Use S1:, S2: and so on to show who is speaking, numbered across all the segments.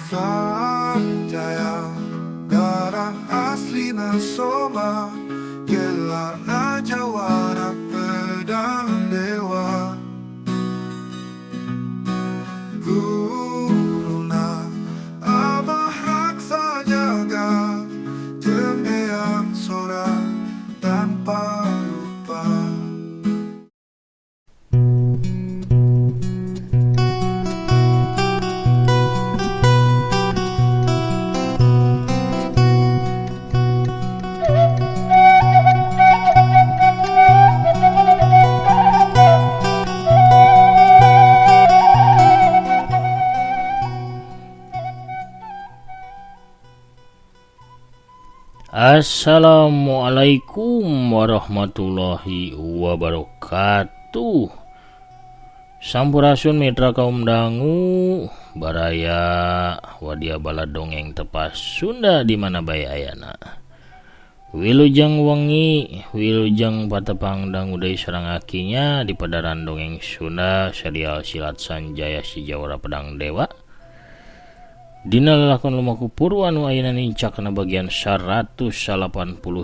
S1: Sanjaya darah asli na soba Gelar raja warak pedang dewa Guruna abah raksa jaga Temeyang sora tanpa lupa
S2: Assalamualaikum warahmatullahi wabarakatuh. Sampurasun mitra kaum dangu baraya wadia bala dongeng tepas Sunda di mana bae ayana. Wilujeng wengi, wilujeng patepang dangu deui sareng akinya di padaran dongeng Sunda serial Silat Sanjaya Si Jawara Pedang Dewa. Dina lelakon lumaku purwa anu ayeuna nincak kana bagian 180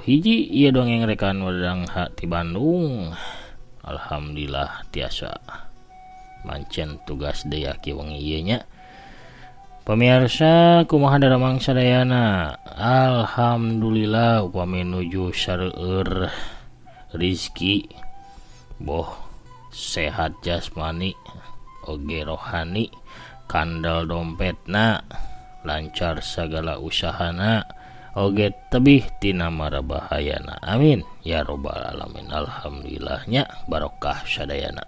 S2: hiji ieu dongeng rekan wadang ti Bandung. Alhamdulillah tiasa mancen tugas deui aki wengi ieu nya. Pamirsa kumaha daramang sadayana? Alhamdulillah upami nuju sareur rizki boh sehat jasmani oge rohani kandal dompetna lancar sagala usahana oge tebih tina mara bahayana amin ya robbal alamin. Alhamdulillahnya barokah sadayana.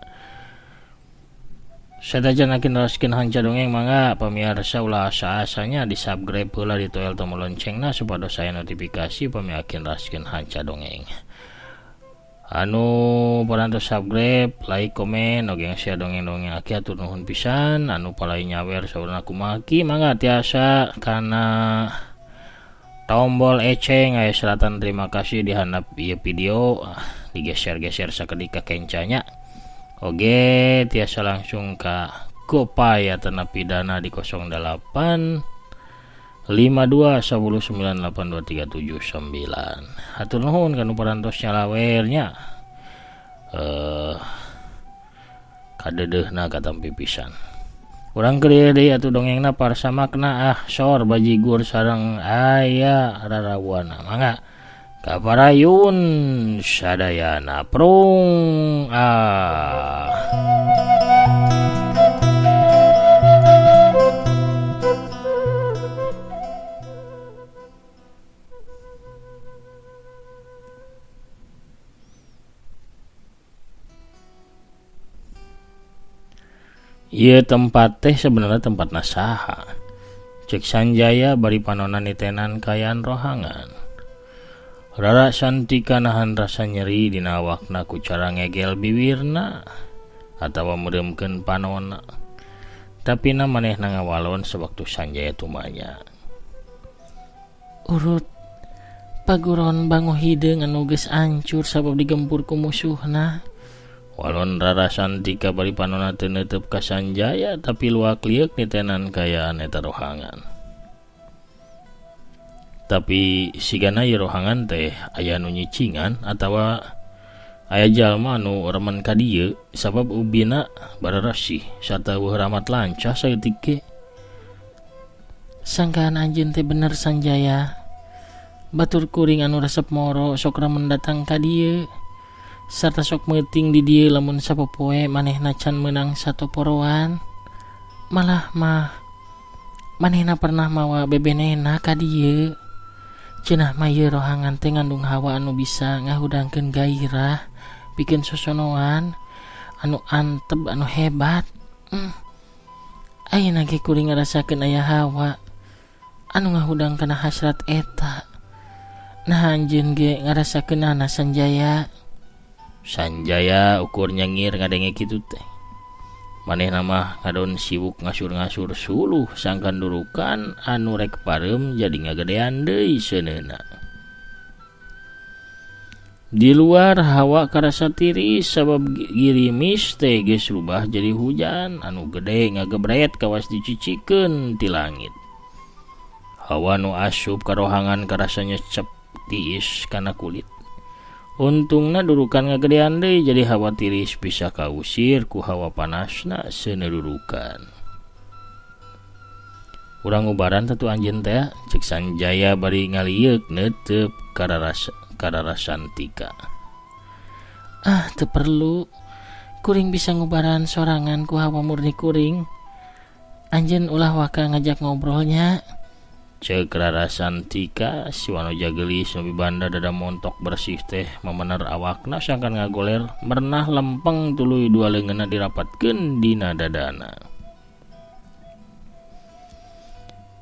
S2: Sadajan akin raskin hanca dongeng mangga pamirsa ulah asa-asanya di subscribe heula di toel tombol loncengna supados saya notifikasi pami akin raskin hanca dongeng. Anu parantos subscribe, like, komen, oge share dongeng-dongeng aki atur nuhun pisan. Anu palai nyawer saurna kumaki mangga tiasa kana tombol eceng aya selatan terima kasih di handap ieu video digeser-geser sakedik ka kencanya. Oge tiasa langsung ka Gopay atana pidana di 08 52 10 98 239. Hatur nuhun kanu parantos nyalawernya. Kadedehna katampi pisan. Urang keur deui atuh dongengna parsa makna sor bajigur sareng aya rarawana. Mangga kaparayun sadayana prung Ieu tempat teh sebenarnya tempat nasaha. Cek Sanjaya bari panonan nitenan kayan rohangan. Rara Santika nahan rasa nyeri dina awakna ku cara ngegel bibirna atawa meuremkeun panonna. Tapi na manehna ngawalon sewaktu Sanjaya tumanya. Urut paguron bango hideung anu geus ancur sabab digempur ku musuhna. Walon Rara Santika bari panonna teu neuteup ka Sanjaya tapi luak lieur nitenan kayaan eta rohangan. Tapi sigana ieu rohangan teh aya nu nyicingan atawa aya jalma anu remen ka dieu sabab ubina bararasih sarta eueuh ramat lancah saeutik ge. Sangkaan anjeun teh bener Sanjaya. Batur kuring anu resep moro sok remen datang ka dieu. Sarta sok meuting di dieu lamun sapopoe manehna can meunang satoporoan. Malah mah manehna pernah mawa bebenena ka dieu. Cenah mah ieu rohangan teh ngandung hawa anu bisa ngahudangkeun gairah, pikeun sosonoan anu anteb anu hebat. Ayeuna ge kuring ngarasakeun aya hawa anu ngahudang kana hasrat eta. Nah anjeun ge ngarasakeunana Sanjaya. Sanjaya ukur nyengir ngadenge kitu teh. Manehna mah ngadon sibuk ngasur-ngasur suluh sangkan durukan anu rek pareum jadi ngagedean deui seuneuna. Di luar hawa karasa tiris sabab girimis teh geus rubah jadi hujan anu gede ngagebret kawas dicicikeun ti langit. Hawa nu asup karohangan karasanya cep tiis kana kulit. Untungna durukan ngagedean deui jadi hawa tiris bisa kausir ku hawa panasna senedurukan. Urang ubaran tatu anjeun teh cek Sanjaya bari ngalieuk neuteup Rarasantika. Teu perlu. Kuring bisa ngubaran sorangan ku hawa murni kuring. Anjeun ulah waka ngajak ngobrolnya. Ceuk Rarasantika si wanoja geulis nu banda dada montok bersih teh mamener awakna sangkan ngagoler mernah lempeng tuluy dua leungeunna dirapatkeun dina dadana.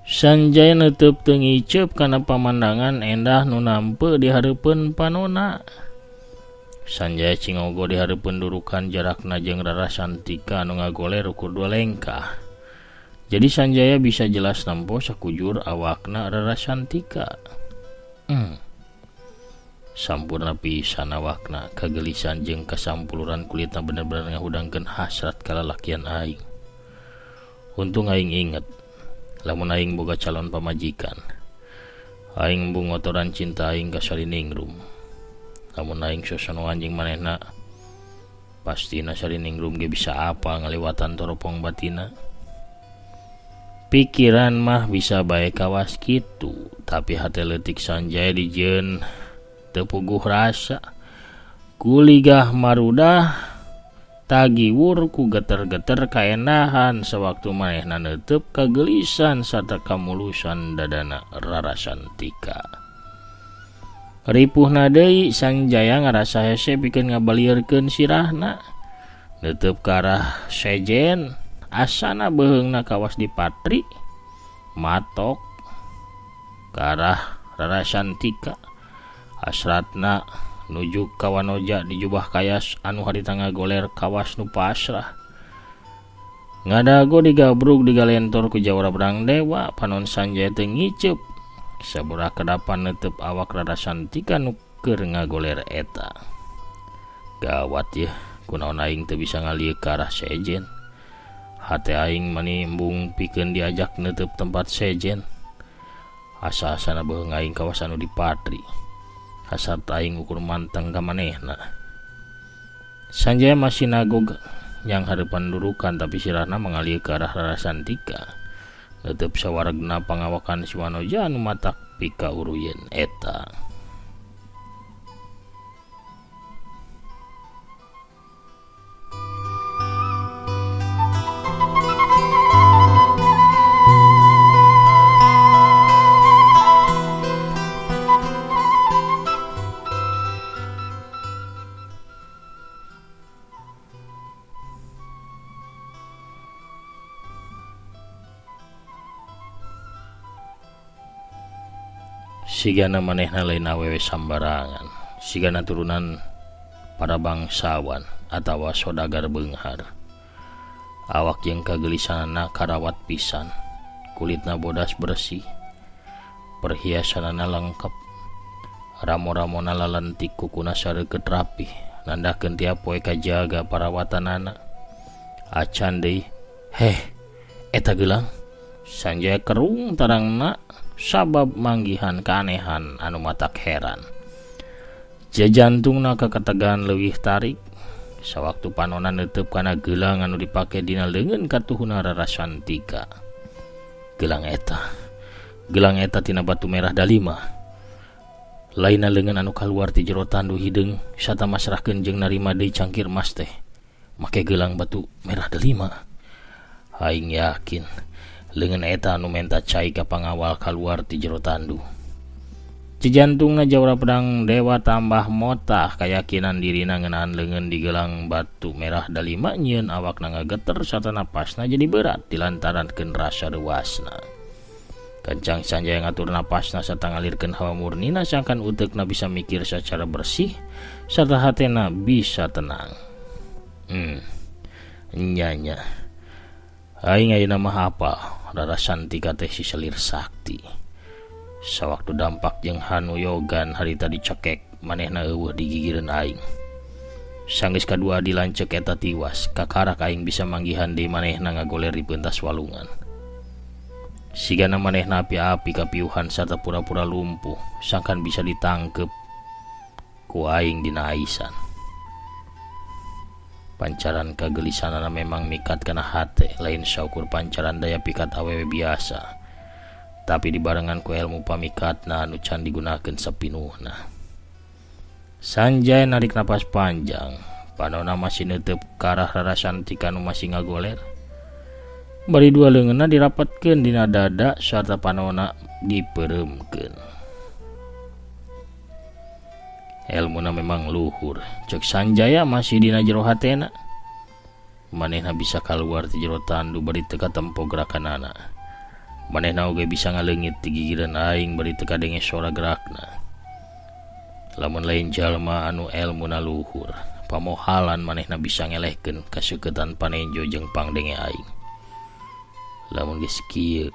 S2: Sanjaya neuteub teu ngiceup kana pamandangan endah nu nampeu di hareupeun panonna. Sanjaya cingogo di hareupeun durukan jarakna jeung Rarasantika anu ngagoler ukur 2 lengkah. Jadi Sanjaya bisa jelas nampo sakujur awakna Rarasantika. Sampurna pisan awakna, kagelisan jeung kasampuluran kulitna bener-bener ngahudangkeun hasrat kalalakian aing. Untung aing inget, lamun aing boga calon pamajikan, aing embung ngotoran cinta aing ka saliningrum. Lamun aing sosono anjing manehna, pastina saliningrum ge bisa apa ngalewatan toropong batina. Pikiran mah bisa bae kawas kitu, tapi hate leutik Sanjaya dijieun teu puguh rasa. Kuligah marudah tagiwur ku geter-geter kaendahan sewaktu manehna neuteub kagelisan sarta kamulusan dadana Rarasantika. Ripuhna deui Sanjaya ngarasa hese pikeun ngabalieureun sirahna. Neuteub ka arah sejen, asana beheungna kawas dipatri, matok ka arah Rarasantika. Hasratna nuju ka wanoja di jubah kayas anu harita ngagoler kawas nu pasrah. Ngadago digabrug digalentor ku jawara berang dewa, panon Sanjaya teu ngiceup sabura kedapan neuteub awak Rarasantika nu keur ngagoler eta. Gawat ya, kunaon aing teu bisa ngalieuk ka arah sejen. Hate aing mani embung pikeun diajak neuteub tempat sejen. Asa-asana beheung aing kawas anu dipatri. Hasrat aing ukur manteng ka manehna. Sanjaya masih nagog yang hareupan durukan tapi sirahna mengalieuk ke arah Rarasantika. Neuteub sawaregna pangawakan si wanoja anu matak pika uruyeun eta. Sigana manehna lain awewe sambarangan, sigana turunan para bangsawan atawa sodagar beunghar. Awak jeung kagelisanana karawat pisan, kulitna bodas bersih, perhiasanana lengkap, ramo-ramona lalentik, kukuna sareukeut rapih, nandakeun tiap poe kajaga parawatanana. Acan deui, heh, eta geulang. Sanjaya kerung tarangna sabab manggihan kanehan anu matak heran. Jajantungna kakategan leuwih tarik sawaktu panonna neuteub kana geulang anu dipake dina leungeun katuhuna Rarasantika. Geulang eta tina batu merah dalima. Lainna leungeun anu kaluar ti jero tandu hideung sarta masrahkeun jeung narima deui cangkir emas teh make geulang batu merah dalima. Aing yakin leungeun eta anu menta cai ka pangawal kaluar ti jero tandu. Jejantungna jawara pedang dewa tambah motah kayakinan dirina ngeunaan leungeun di geulang batu merah dalima nyieun awakna ngageter sarta napasna jadi berat dilantarankeun rasa reuasna. Kencang Sanjaya ngatur napasna sarta ngalirkeun hawa murnina sangkan uteukna bisa mikir secara bersih sarta hatena bisa tenang. Nyanya. Aing ayeuna mah hafal Rarasantika teh si selir sakti. Sawaktu dampak jeung Hanu Yogan harita dicekek manehna eueuh digigireun aing. Sanggeus kadua dilanceuk eta tiwas, kakarak aing bisa manggihan deui manehna ngagoler di pentas walungan. Sigana manehna api-api kapiuhan sarta pura-pura lumpuh sangkan bisa ditangkep ku aing dina aisan. Pancaran kagelisanana memang mikat kana hate, lain saukur pancaran daya pikat awewe biasa. Tapi dibarengan ku ilmu pamikatna anu can digunakeun sapinuhna. Sanjay narik napas panjang, panonna masih neuteup karah rarasan tika nu masih ngagoler. Bari dua leungeunna dirapatkeun dina dada sarta panonna dipereumkeun. Elmuna memang luhur, cek Sanjaya masih dina jero hatena. Manehna bisa kaluar ti jero tandu bari teu katempo gerakanana. Manehna oge bisa ngaleungit ti gigireun aing bari teu kadenge sora gerakna. Lamun lain jalma anu elmuna luhur, pamohalan manehna bisa ngelehkeun kaseuketan panenjo jeung pangdenge aing. Lamun geus kieu,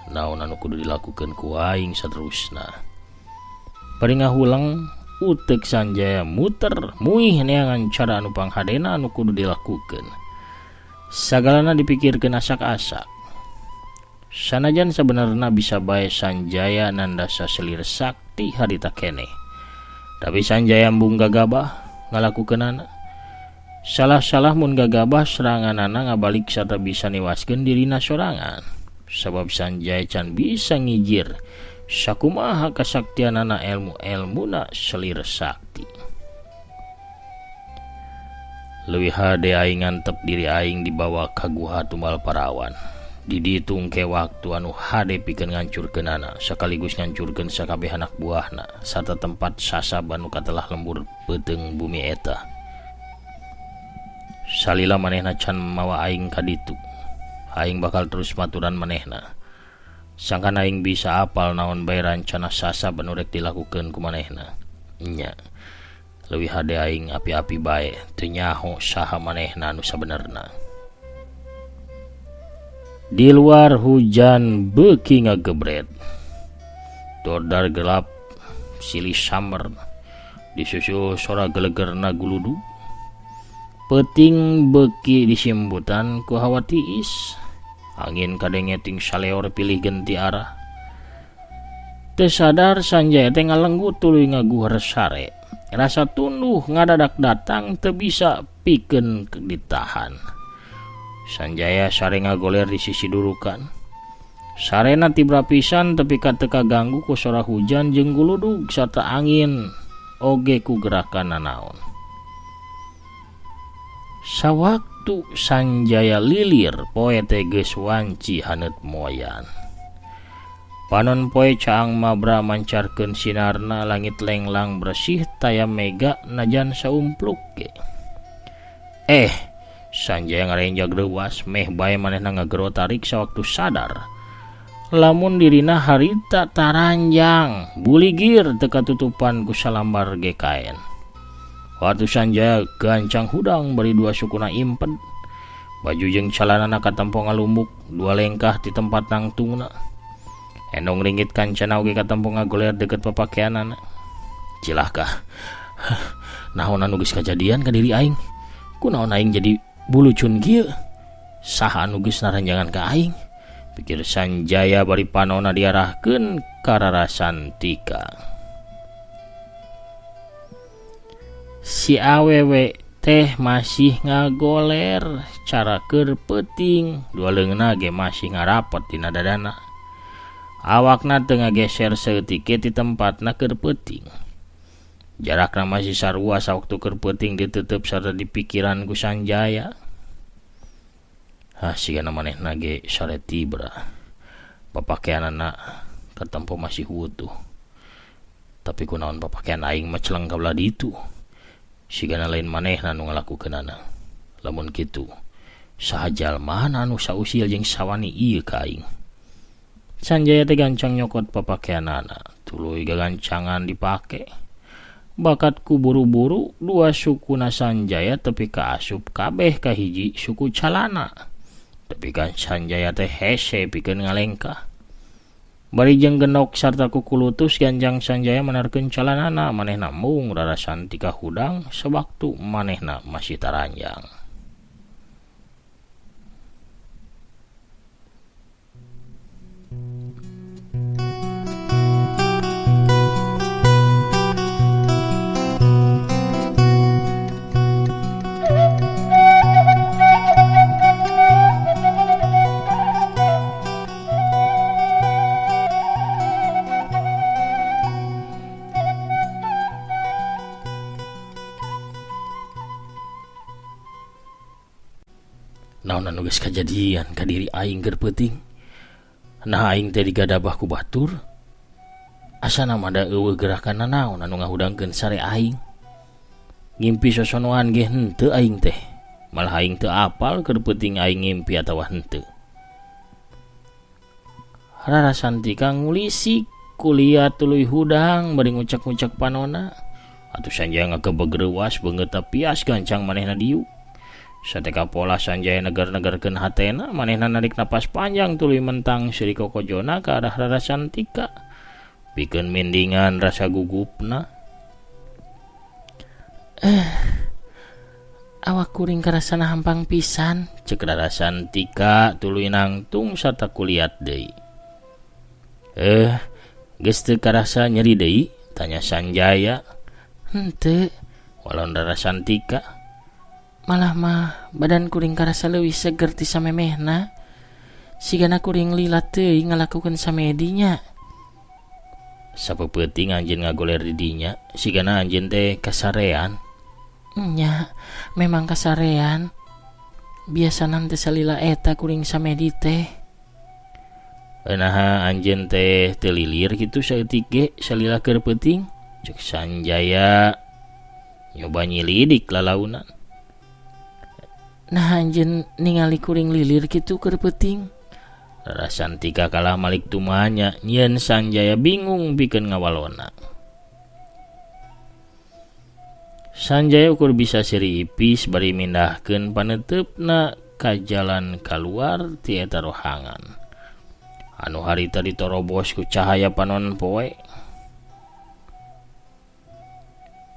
S2: naon anu kudu dilakukeun ku aing saterusna? Bari ngahulang utek Sanjaya muter muih neangan cara anu panghadena anu kudu dilakukeun. Sagalana dipikirkeun asak-asak. Sanajan sabenerna bisa bae Sanjaya nandasa selir sakti harita keneh. Tapi Sanjaya embung gagabah ngalakukeunana. Salah-salah mun gagabah seranganana ngabalik sarta bisa niwaskeun dirina sorangan. Sabab Sanjaya can bisa ngijir sakumaha kasaktianana ilmu-ilmuna selir sakti. Leuwih hade aing ngantep diri aing dibawa ka guha tumbal parawan. Di ditu engke waktu anu hade pikeun ngancurkeunana sakaligus ngancurkeun sakabeh anak buahna sarta tempat sasab anu katelah lembur peuteung bumi eta. Salila manehna can mawa aing ka ditu. Aing bakal terus maturan manehna. Sangkan aing bisa apal naon bae rancana sasab anu rek dilakukeun ku manehna. Nya. Leuwih hade aing api-api bae teu nyaho saha manehna anu sabenerna. Di luar hujan beuki ngagebret. Dordar gelap silih samer disusul sora gelegerna guludu. Peuting beuki disimbutan ku hawa tiis. Angin kadenge ting saleor pilih genti arah. Teu sadar Sanjaya teh ngalenggut tuluy ngaguhar sare. Rasa tunduh ngadadak datang teu bisa pikeun ditahan. Sanjaya sare ngagoler di sisi durukan. Sarena tibra pisan tepi teu kaganggu ku sora hujan jeung guludug sarta angin oge ku gerakan nanaon. Sawaktu Sanjaya lilir poe teh geus wanci haneut moyan. Panon poe caang mabra mancarkeun sinarna langit lenglang bersih tayam mega najan saumpluk ge. Sanjaya ngarenjag leuwas meh bae manehna ngagero tarik sawaktu sadar. Lamun dirina harita taranjang, buligir teu katutupan ku salambar ge kaen. Waktu Sanjaya gancang hudang bari dua sukuna imped. Baju jeung calanana katempo ngalumbuk, dua lengkah di tempat nangtungna. Endong ringgit kancana oge katempo ngagoler deket papakeanana. Cilahkah? Naon anu geus kajadian ka diri aing? Kunaon aing jadi bulucun kieu? Saha anu geus naranjangan ka aing? Pikir Sanjaya bari panonna diarahkeun ka rarasan tika. Si awewe teh masih ngagoler cara keur peuting, dua leungeunna ge masih ngarapet dina dadana. Awakna teu ngageser saeutik ti tempatna keur peuting. Jarakna masih sarua sawaktu keur peuting ditutup sarta dipikiran ku Sanjaya. Sigana manehna ge sare tibra. Papakeanana katempo masih wutuh. Tapi kunaon papakean aing mah celeng ka belah ditu. Sigana lain manehna nu ngalakukeunana. Lamun kitu, saha jalma anu sausil jeung sawani ieu ka aing. Sanjaya teh gancang nyokot papakeanana, tuluy gagancangan dipake. Bakat ku buru-buru dua sukuna Sanjaya tepi ka asup kabeh ka hiji suku calana. Tepi ka Sanjaya teh hese pikeun ngalengkah. Bari jeung genok sarta kukulutus ganjang Sanjaya menarkeun calanana, manehna mung rarasan tika hudang sewaktu manehna masih taranjang. naon anu geus kajadian ka diri aing keur peuting. Nah aing teh digadabah ku batur. Asana mada eueuh gerakan naon anu ngahudangkeun sare aing. Ngimpi sosonoan ge henteu aing teh. Malah aing teu apal keur peuting aing ngimpi atawa henteu. Rarasantika ngulisik kuliah tuluy hudang bari ngucak-ngucak panonna. Atuh Sanjaya ngagebegrewas beungeut pias gancang manehna diuk. Sateka pola Sanjaya negar-negarkeun hatena, manehna narik napas panjang tuluy mentang siri kokojona ka arah Rarasantika. Pikeun mindingan rasa gugupna. Awak kuring karasana hampang pisan, cek Rarasantika tuluy nangtung sarta kuliat deui. Geus teu karasa nyeri deui? Tanya Sanjaya. Henteu, walon Rarasantika. Malah mah badan kuring karasa leuwih seger ti samemehna. Sigana kuring lila teuing ngalakukeun samedinya. Sapeupeting anjeun ngagoler di dinya, sigana anjeun teh kasarean. Nya, memang kasarean. Biasana teh salila eta kuring samedi teh. Nah anjeun teh teu lilir kitu saeutik ge salila keur peuting, cek Sanjaya nyoba nyilidik lalaunan. Nah anjeun ningali kuring lilir kitu keur peuting. Rarasantika kalah malik tumanya, nyeun Sanjaya bingung pikeun ngawalona. Sanjaya ukur bisa siri ipis bari mindahkeun paneteupna ka jalan kaluar ti eta rohangan. Anu harita ditorobos ku cahaya panon poe.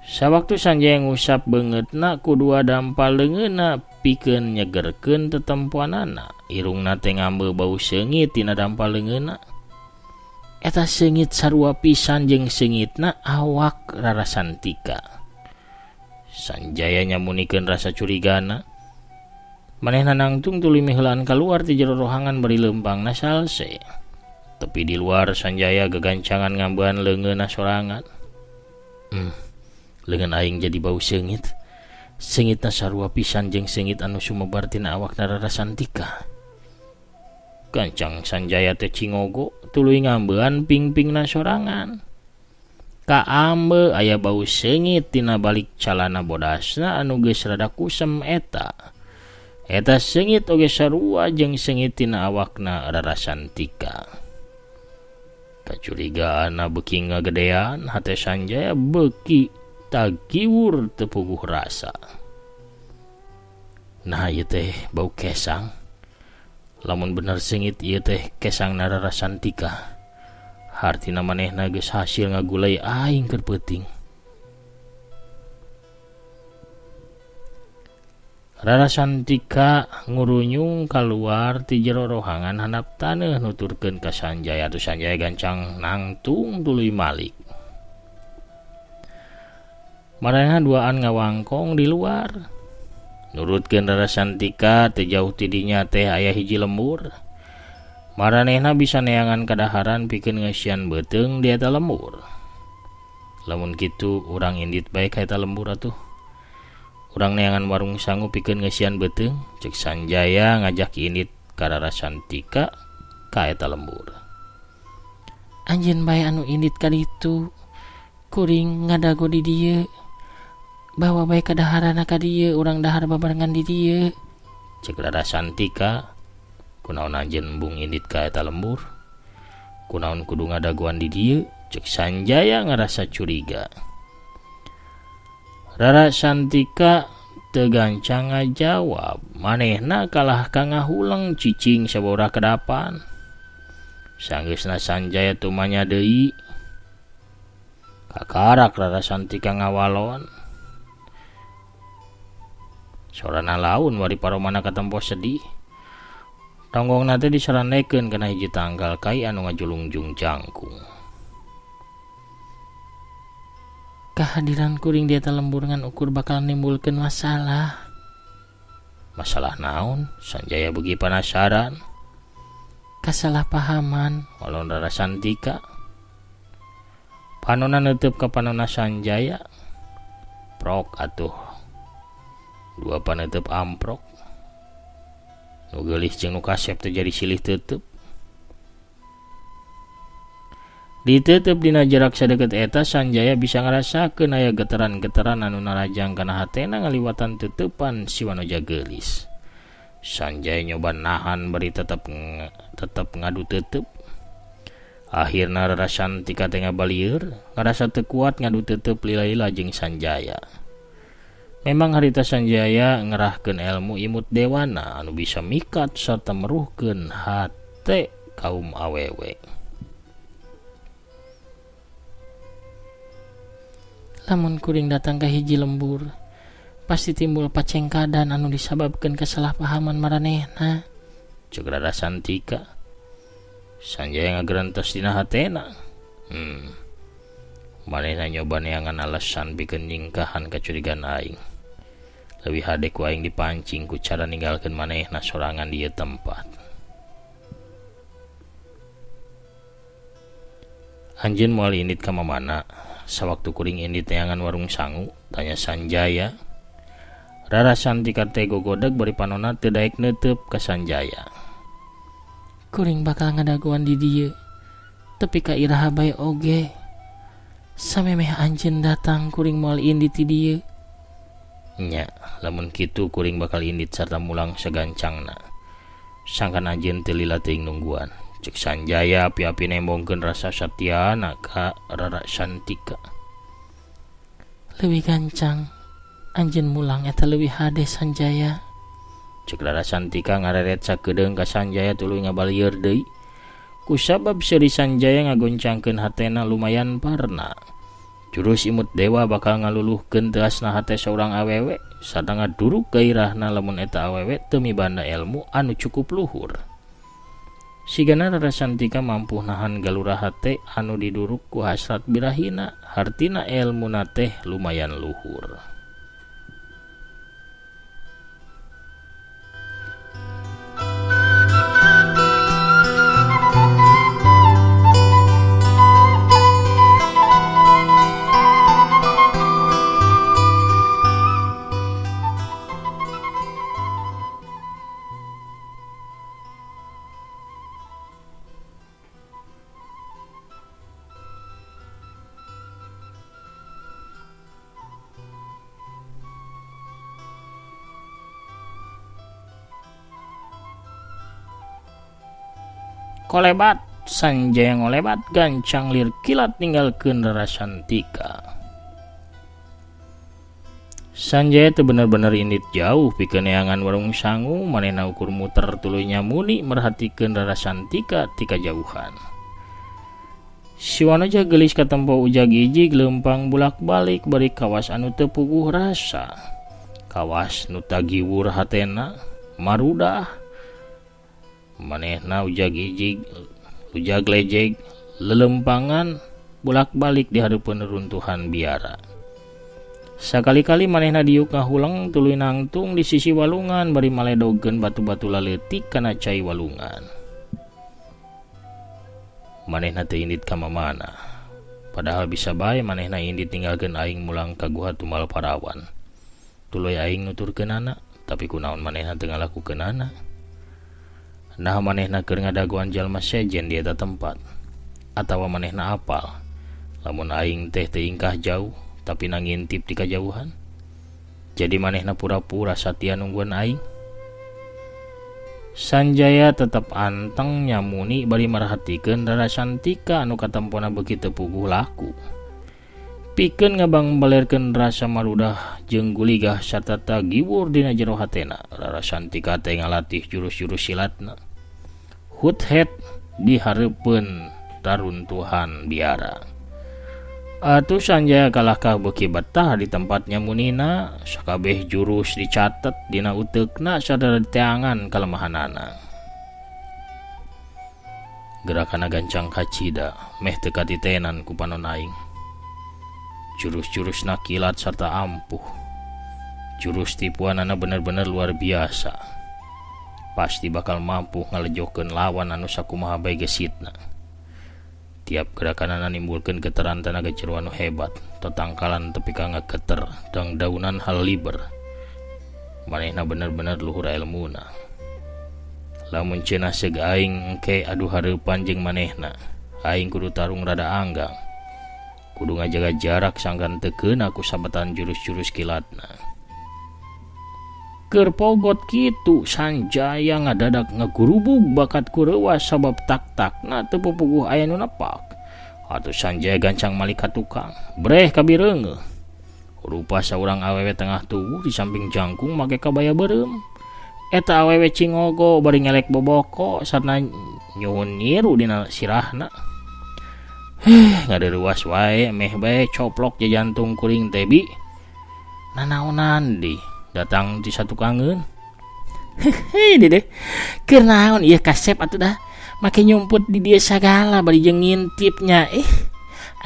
S2: Sawaktu Sanjaya ngusap beungeutna kudua dampal leungeunna pikeun nyegerkeun tetempuanana, irungna teh ngambe bau seungit tina dampal leungeunna. Eta seungit sarua pisan jeung seungitna awak Rarasantika. Sanjaya nyamunikeun rasa curigana. Manehna nangtung tuluy miheulaan kaluar ti jero rohangan bari leumpangna salse. Tepi di luar Sanjaya gegancangan ngambean leungeunna sorangan. Leungeun aing jadi bau seungit. Seungitna sarua pisan jeung seungit anu sumebar tina awakna Rarasantika. Gancang Sanjaya teh cingogo tuluy ngambean ping-pingna sorangan. Kaambe aya bau seungit tina balik calana bodasna anu geus rada kusem eta. Eta seungit oge sarua jeung seungit tina awakna Rarasantika. Kacurigaanna beuki ngagedean, hate Sanjaya beuki tagiwur teu puguh rasa. Nah ieu teh bau kesang. Lamun bener seungit ieu teh kesangna Rarasantika. Hartina manehna geus hasil ngagulai aing keur peuting. Rarasantika ngurunyung kaluar ti jero rohangan handap taneuh nuturkeun ka Sanjaya. Atuh Sanjaya gancang nangtung tuluy malik. Maranehna duaan ngawangkong di luar. Nurutkeun Rarasantika teu jauh ti dinya teh aya hiji lembur. Maranehna bisa neangan kadaharan pikeun ngeusian beuteung di eta lembur. Lamun kitu urang indit bae ka eta lembur atuh. Urang neangan warung sangu pikeun ngeusian beuteung, cek Sanjaya ngajak indit ka Rarasantika ka eta lembur. Anjeun bae anu indit ka ditu. Kuring ngadago di dieu. Bawa bae kadaharana ka dieu, urang dahar babarengan di dieu. Cek Rarasantika. Kunaon anjeun embung indit ka eta lembur? Kunaon kudu ngadaguan di dieu? Cek Sanjaya ngarasa curiga. Rarasantika teu gancang ngajawab. Manehna kalah ka ngahuleng cicing sabora kedapan. Sanggeusna Sanjaya tumanya deui. Kakarak Rarasantika ngawalon. Sorana laun wari paromana katempo sedih. Tonggongna teh disaranekeun kana hiji tanggal kai anu ngajulungjung jangkung. Kehadiran kuring di eta lembur ngan ukur bakal nimbulkeun masalah. Masalah naon? Sanjaya beuki penasaran. Kasalahpahaman walon Rarasantika. Panonna neuteup ka panonna Sanjaya. Prok atuh. Dua paneuteub amprok. nu geulis jeung nu kasep teh jadi silih teuteup. Ditetep dina jarak sadeget eta Sanjaya bisa ngarasakeun aya geteran-geteran anu narajang kana hatena ngaliwatan teutepan si Wanoja geulis. Sanjaya nyoba nahan bari tetep ngadu teuteup. Akhirna Rarasantika teh ngabalieur, ngarasa teu kuat ngadu teuteup lila-lila jeung Sanjaya. Memang harita Sanjaya ngerahkeun ilmu imut dewana anu bisa mikat sarta meruhkeun hate kaum awewe. Lamun kuring datang ke hiji lembur, pasti timbul pacengkadan anu disababkeun kesalahpahaman maranehna, ceuk Rarasantika. Sanjaya ngagerentos dina hatena. Manehna nyoba neangan alasan pikeun nyingkahan kacurigaan aing. Leuwih hade ku aing dipancing ku cara ninggalkeun manehna sorangan di ieu tempat. Anjeun moal indit ka mamana? Sawaktu kuring indit neangan warung sangu, tanya Sanjaya. Rarasantika teh gogodeg bari panonna teu daek neuteup ka Sanjaya. Kuring bakal ngadaguan di dieu, tepi ka iraha bae oge. Samemeh anjeun datang kuring moal indit di dieu. Nya, lamun kitu kuring bakal indit sarta mulang sagancangna. Sangkan anjeun teu lila teuing nungguan. Cek Sanjaya api-api nembongkeun rasa satyana ka Rarasantika. Leuwih gancang anjeun mulang eta leuwih hade Sanjaya. Cek Rarasantika ngareret sakedeung ka Sanjaya tuluy ngabalieur deui. Kusabab seuri Sanjaya ngagoncangkeun hatena lumayan parna. Jurus imut dewa bakal ngaluluhkeun teasna hate saurang awewe sarta ngaduruk gairahna lamun eta awewe teu mibanda ilmu anu cukup luhur. Sigana Rarasantika mampu nahan galurah hate anu diduruk ku hasrat birahina, hartina elmuna teh lumayan luhur. Kolebat Sanjaya ngolebat gancang lir kilat ninggalkeun Rarasantika. Sanjaya teu bener-bener indit jauh pikeun neangan warung sangu, manehna ukur muter tuluy nyamuni merhatikeun Rarasantika ti kajauhan. Si Wanoja geulis katempo ujag-ijig leumpang bulak-balik bari kawas anu teu puguh rasa. Kawas nu tagiwur hatena, marudah. Manehna ujag-ijig, ujag-lejeg, lelempangan, bolak-balik di hareupeun runtuhan biara. Sakali-kali manehna diuk ngahulang tuluy nangtung di sisi walungan bari maledogkeun batu-batu laleutik kana cai walungan. Manehna teu indit ka mamana. Padahal bisa bae manehna indit tinggalkeun aing mulang ka guha tumal parawan. Tuluy aing nuturkeunana, tapi kunaon manehna teu ngalakukeunana? Nah manehna keur ngadaguan jalma sejen di eta tempat, atawa manehna apal lamun aing teh teu ingkah jauh tapi nangintip di kajauhan. Jadi manehna pura-pura satya nungguan aing. Sanjaya tetep anteng nyamuni bari marhatikeun Rarasantika anu katempona beuki teu puguh laku. Pikeun ngabangbalerkeun rasa marudah jeung guligah sarta tagiwur dina jero hatena. Rarasantika teh ngalatih jurus-jurus silatna. Hut-het di hareupeun taruntuhan biara. Atuh Sanjaya kalahkah beuki betah di tempat nyamunina, sakabeh jurus dicatet dina uteukna sarta diteangan kalemahanana. Gerakana gancang kacida, meh teu katitenan ku panon aing. Jurus-jurusna kilat sarta ampuh. Jurus tipuanana bener-bener luar biasa. Pasti bakal mampu ngalejokeun lawan anu sakumaha bae gesitna. Tiap gerakanana nimbulkeun geteran tenaga jero anu hebat, tatangkalan tepi ka ngageter dang daunan hal liber. Manehna bener-bener luhur ilmuna. lamun cenah seug aing engke adu hareupan jeung manehna, aing kudu tarung rada anggang. Kudu ngajaga jarak sangkan teu aku sabetan jurus-jurus kilatna. Keur pogot kitu Sanjaya ngadadak ngagurubug bakat kurewas sabab tak-takna teu pupuguh aya nu nepak. Atuh Sanjaya gancang malik ka tukang, breh kabireungeuh. Rupa saurang awewe tengah tubuh di samping jangkung make kabaya beureum. Eta awewe cingogo bari ngelek boboko sarta nyuhun niru dina sirahna. Ngadeureuas wae meh bae coplok jantung kuring teh bi. Nanaonan di datang di satu kangen. Hei dede, keur naon ieu kasep atuh dah. Make nyumput di dia sagala bari jeung ngintipnya.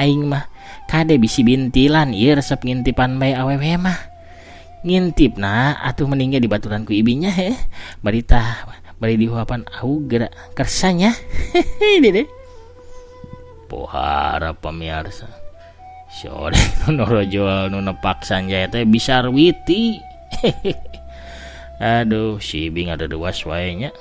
S2: Aing mah kade bisi bintilan ieu resep ngintipan bae awewe mah. Ngintipna atuh meninggal di baturan ku ibinya bari dihuapan au geura kersanya. Hei dede. Pohara pamirsa. Sore nu rojol nu nepak Sanjaya teh bisa witi. Aduh, si Bing ada dewas wae nya.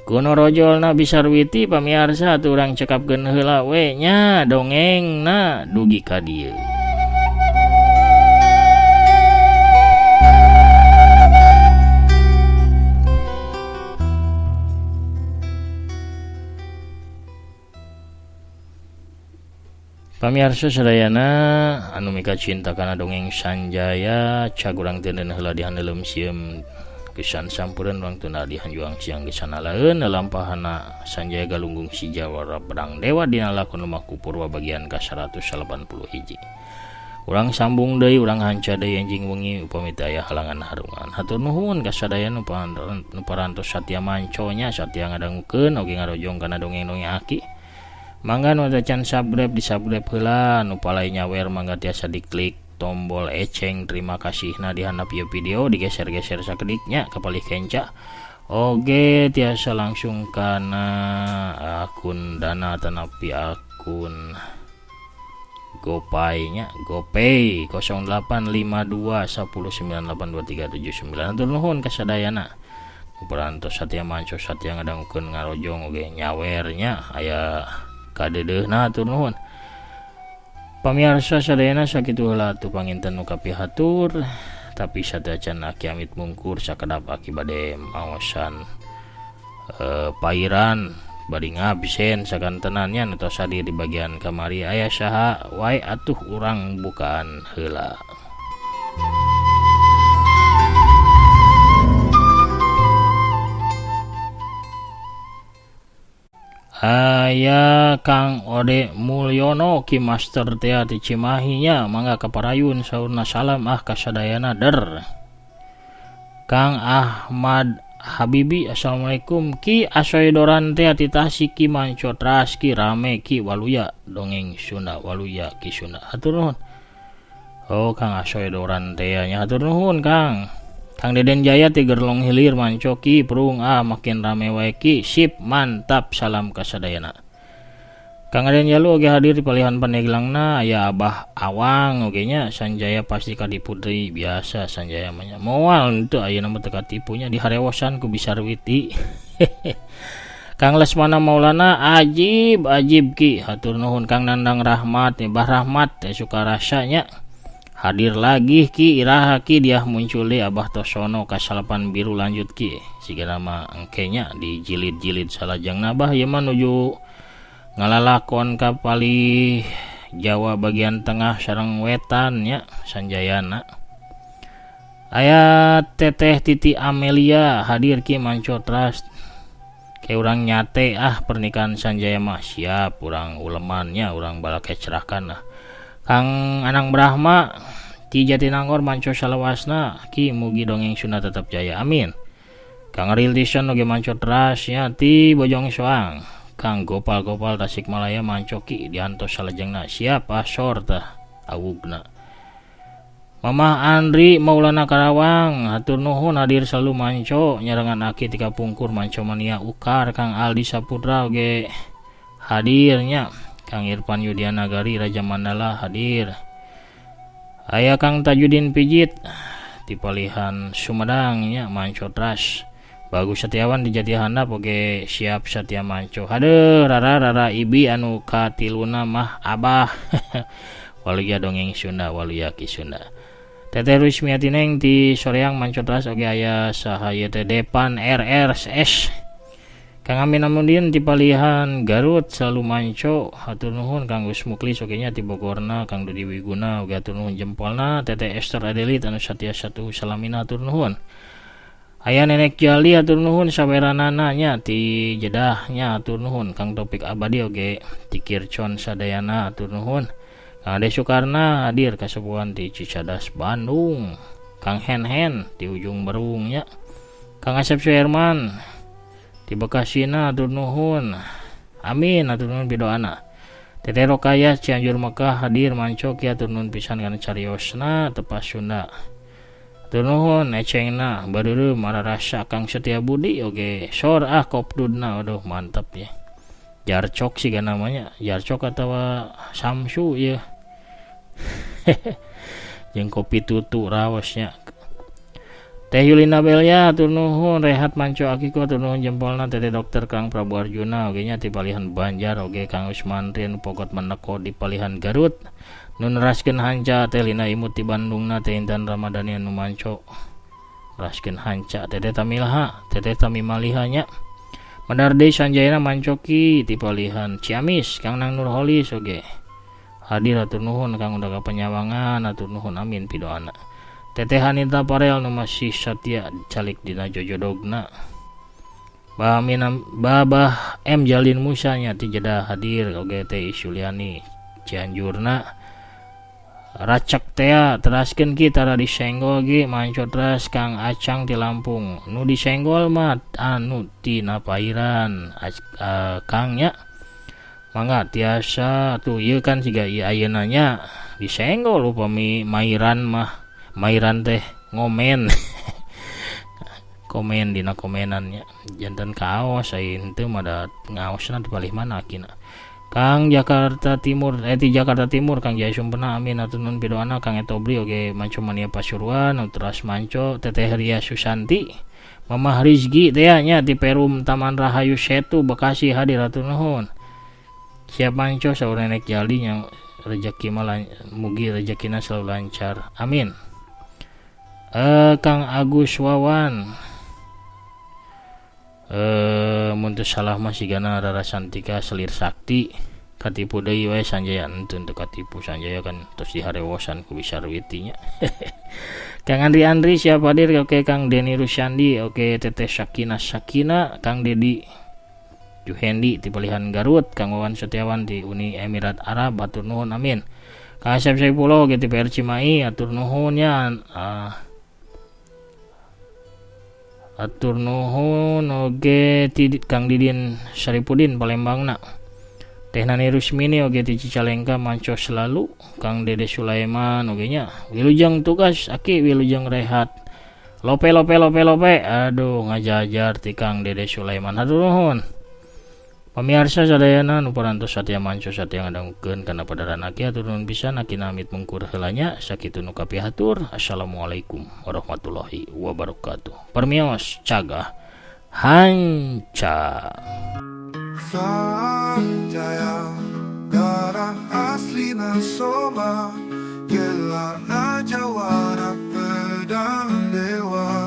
S2: Kuno rojolna bisa witi pamirsa atuh urang cekapkeun heula we nya dongengna dugi ka dieu. Pamirsa sadayana anu mika cinta kana dongeng Sanjaya cagurang teuneun heula di handeuleum sieum gesan sampureun urang tunda di hanjuang siang gesan alaeun lampahana Sanjaya galunggung si Jawara Pedang Dewa dina lakon Lumaku Purwa bagian ka-181. Urang sambung deui urang hanca deui anjing wengi upami teu aya halangan harungan. Hatur nuhun ka sadaya nu parantos satya manconya satya ngadangukeun oge ngarojong kana dongeng-dongeng aki. Mangga nu can subscribe di subscribe heula, nu palai nyawer mangga tiasa diklik tombol eceng terima kasihna di handap ieu video digeser-geser sakediknya kapalih kenca. Oge tiasa langsung kana akun Dana tanapi akun GoPay nya GoPay 085210982379. Hatur nuhun ka sadayana. Perantos satya manco satya ngadangukeun ngarojong oge nyawernya aya kadedeuna hatur nuhun. Pamirsa sadayana sakitu heula atuh panginten nu kapihatur tapi sadacan aki amit mungkur sakedap aki bade maosan pairan bari ngabsen sakantenannya nu tos hadir di bagian kamari aya saha wae atuh urang bukaan heula. Aya Kang Ode Mulyono Ki Master teh di Cimahi nya mangga kaparayun saurna salam ka sadayana der. Kang Ahmad Habibi assalamualaikum Ki asoidoran teh ti Tasik Ki Mancotras Ki rame Ki Waluya dongeng Sunda Waluya Ki Sunda hatur nuhun. Oh Kang asoidoran teh nya hatur nuhun Kang. Kang Deden Jaya ti gerlong hilir mancoki perung makin rame wae Ki sip mantap salam ka sadayana. Kang Deden Jalu oge hadir di palihan pandegelangna aya Abah Awang oge nya Sanjaya pasti ka diputri biasa Sanjaya mah moal henteu ayeuna mah teu katipunya di harewosan ku Bisarwiti. Kang Lesmana Maulana ajib Ki hatur nuhun. Kang Nandang Rahmat Mbah Rahmat teh suka rasanya hadir lagi Ki iraha Ki dia muncul di Abah Tosono kasalapan biru lanjut Ki siga nama engkenya di jilid-jilid salajang nabah ieu mah nuju ngalalakon ka palih Jawa bagian tengah sareng wetan nya Sanjayana. Aya Teteh Titi Amelia hadir Ki Mancotras ke urang nyate pernikahan Sanjaya mah siap urang ulemannya urang balake cerahkan Kang Anang Brahma Ki Jatinangor manco salawasna Ki mugi dongeng Sunda tetap jaya amin. Kang Ariel Dison oge manco teras ya ti Bojong Soang. Kang Gopal Tasikmalaya manco Ki diantos salajengna siap asor tah awugna. Mamah Andri Maulana Karawang hatur nuhun hadir selalu manco nyarengan aki tika pungkur manco mania ukar. Kang Aldi Saputra oge hadirnya. Kang Irfan Yudiana Gari Raja Mandala hadir. Aya Kang Tajudin Pijit di palihan Sumedang nya Mancotras Bagus Setiawan di Jati Handap oge siap Satya Manco. Haduh rara ibi anu katiluna mah abah. Waluya dongeng Sunda, waluya ki Sunda. Teteh Rusmiati Neng di Soreang Mancotras oge aya sahaya teh Depan RRS. Kang Amin Amundin di Palihan Garut selalu manco. Hatur nuhun Kang Gus Muklis oge nya di Bogorna Kang Dudi Wiguna oge hatur nuhun jempolna. Teteh Esther Adelit anu Satya Satu Salamina hatur nuhun. Aya Nenek Jali hatur nuhun saweranana nya ti Jedahnya hatur nuhun. Kang Topik Abadi oge ti Kircon sadayana hatur nuhun. Kang Ade Sukarna hadir kasepuhan di Cicadas Bandung. Kang Hen di ujung Berungnya. Kang Asep Suherman di Bekasina hatur nuhun. Amin hatur nuhun pidoana. Teteh Rokaya Cianjur Mekah hadir manco ki hatur nuhun pisan kana cariosna tepas Sunda. Hatur nuhun ecengna barureum mararasa Kang Setia Budi oge sor kopdudna aduh mantap ya. Jarcok sih kan namanya, Jarcok atau Samsu ya. Jeung kopi tutu rawasnya. Teh Yulina Belia hatur nuhun. Rehat Manco Akiko hatur nuhun jempolna. Teteh Dokter Kang Prabu Arjuna oge nya ti Palihan Banjar oge Kang Usman Rin Pokot Meneko di Palihan Garut. Nun raskeun hanca teh Lina Imut di Bandungna teh Intan Ramadhani anu manco raskeun hanca. Teteh Tamilha Teteh Tamimaliha nya Madarde Sanjayana mancoki ti Palihan Ciamis Kang Nang Nurholis oge hadir hatur nuhun. Kang Undaka Penyawangan hatur nuhun amin pidoana. Teteh Hanita Parel nu masih Satya calik dina jojodogna. Babah M Jalin Musa nya ti Jeddah hadir oge teh Isuliani Cianjurna. Racak tea teraskeun kita tara disenggol ge mancotras Kang Acang di Lampung. Nu disenggol mah anu tina pairan Kang nya. Mangga tiasa tuh ieu kan siga ieu ayeuna nya disenggol upami mairan mah. Mairan teh ngomen. Komen dina komenannya janten kaos aya henteu mah da ngaosna di palih mana akina. Kang Jakarta Timur ti Jakarta Timur Kang Jaya Sumpena amin hatur nuhun pidoana. Kang Etobri oge Manco Mania Pasuruan Utras Manco. Teteh Ria Susanti Mamah Rizki teh nya di Perum Taman Rahayu Setu Bekasi hadir hatur nuhun. Siap Manco saur Nenek Jali nya rezeki mah mugi rezekina selalu lancar amin. Kang Agus Wawan mun teu salah mah sigana Rara Santika Selir Sakti katipu deui we Sanjaya henteu katipu Sanjaya kan terus diharewosan ku Bisarwitinya. Kang Andri siap hadir oke Kang Deni Rusyandi oke Teteh Sakina Kang Dedi Juhendi di Palihan Garut. Kang Wawan Setiawan di Uni Emirat Arab hatur nuhun amin. Kang Asep Saipullah oge ti PR Cimahi hatur nuhun nya atur nuhun oge ti Kang Didin Saripudin Palembangna. Teh Nani Rusmini oge ti Cicalengka manco selalu. Kang Dede Sulaiman oge nya wilujeng tugas aki wilujeng rehat. Lope aduh ngajajar ti Kang Dede Sulaiman hatur nuhun. Pamirsa sadayana nu parantos Satya Manco Satya ngadangkeun kana padaran aki hatur nuhun pisan aki namit mungkur heulanya sakitu nu kapihatur. Assalamualaikum warahmatullahi wabarakatuh. Permios cagah hanca.
S1: Sanjaya darah aslina soba Gelana jawara pedang dewa